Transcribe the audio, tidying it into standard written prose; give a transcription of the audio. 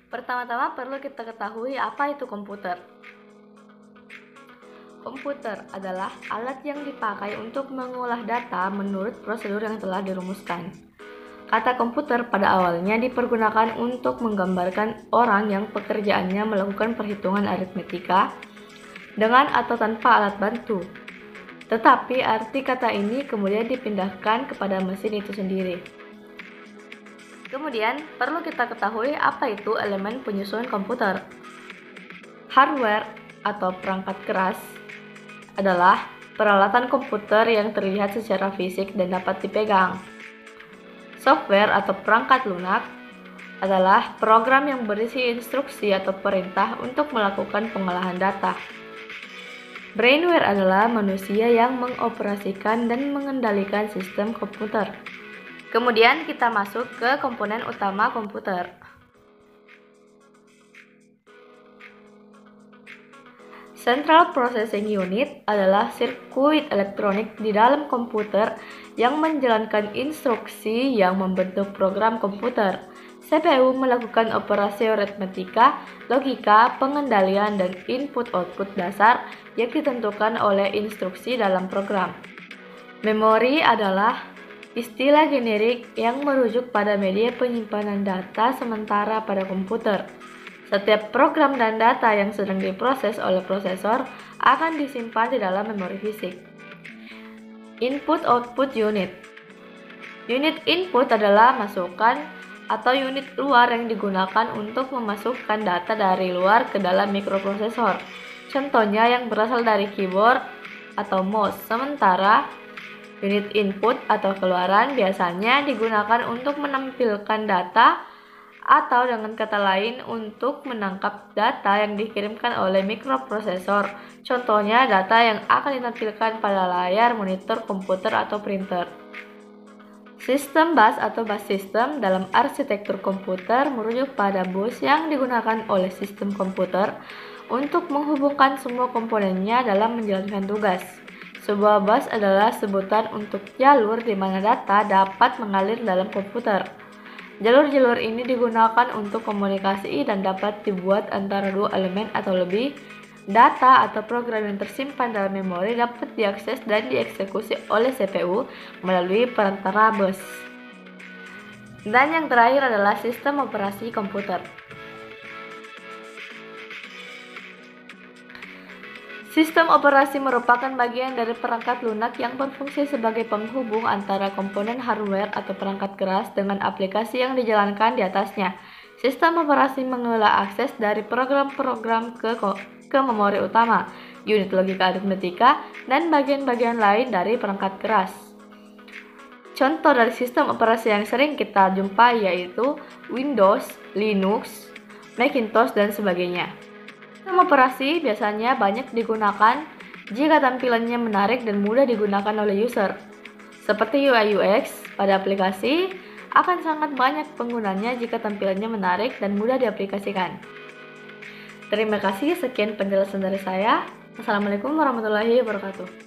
Pertama-tama perlu kita ketahui apa itu komputer. Komputer adalah alat yang dipakai untuk mengolah data menurut prosedur yang telah dirumuskan. Kata komputer pada awalnya dipergunakan untuk menggambarkan orang yang pekerjaannya melakukan perhitungan aritmetika dengan atau tanpa alat bantu. Tetapi arti kata ini kemudian dipindahkan kepada mesin itu sendiri. Kemudian, perlu kita ketahui apa itu elemen penyusun komputer. Hardware atau perangkat keras adalah peralatan komputer yang terlihat secara fisik dan dapat dipegang. Software atau perangkat lunak adalah program yang berisi instruksi atau perintah untuk melakukan pengolahan data. Brainware adalah manusia yang mengoperasikan dan mengendalikan sistem komputer. Kemudian kita masuk ke komponen utama komputer. Central Processing Unit adalah sirkuit elektronik di dalam komputer yang menjalankan instruksi yang membentuk program komputer. CPU melakukan operasi aritmetika, logika, pengendalian, dan input-output dasar yang ditentukan oleh instruksi dalam program. Memori adalah istilah generik yang merujuk pada media penyimpanan data sementara pada komputer. Setiap program dan data yang sedang diproses oleh prosesor akan disimpan di dalam memori fisik. Input-output unit. Unit input adalah masukan atau unit luar yang digunakan untuk memasukkan data dari luar ke dalam mikroprosesor. Contohnya yang berasal dari keyboard atau mouse. Sementara unit input atau keluaran biasanya digunakan untuk menampilkan data atau dengan kata lain untuk menangkap data yang dikirimkan oleh mikroprosesor. Contohnya data yang akan ditampilkan pada layar monitor komputer atau printer. Sistem bus atau bus system dalam arsitektur komputer merujuk pada bus yang digunakan oleh sistem komputer untuk menghubungkan semua komponennya dalam menjalankan tugas. Sebuah bus adalah sebutan untuk jalur di mana data dapat mengalir dalam komputer. Jalur-jalur ini digunakan untuk komunikasi dan dapat dibuat antara dua elemen atau lebih. Data atau program yang tersimpan dalam memori dapat diakses dan dieksekusi oleh CPU melalui perantara bus. Dan yang terakhir adalah sistem operasi komputer. Sistem operasi merupakan bagian dari perangkat lunak yang berfungsi sebagai penghubung antara komponen hardware atau perangkat keras dengan aplikasi yang dijalankan di atasnya. Sistem operasi mengelola akses dari program-program ke memori utama, unit logika aritmetika, dan bagian-bagian lain dari perangkat keras. Contoh dari sistem operasi yang sering kita jumpai yaitu Windows, Linux, Macintosh, dan sebagainya. Sistem operasi biasanya banyak digunakan jika tampilannya menarik dan mudah digunakan oleh user. Seperti UI UX pada aplikasi akan sangat banyak penggunanya jika tampilannya menarik dan mudah diaplikasikan. Terima kasih, sekian penjelasan dari saya. Assalamualaikum warahmatullahi wabarakatuh.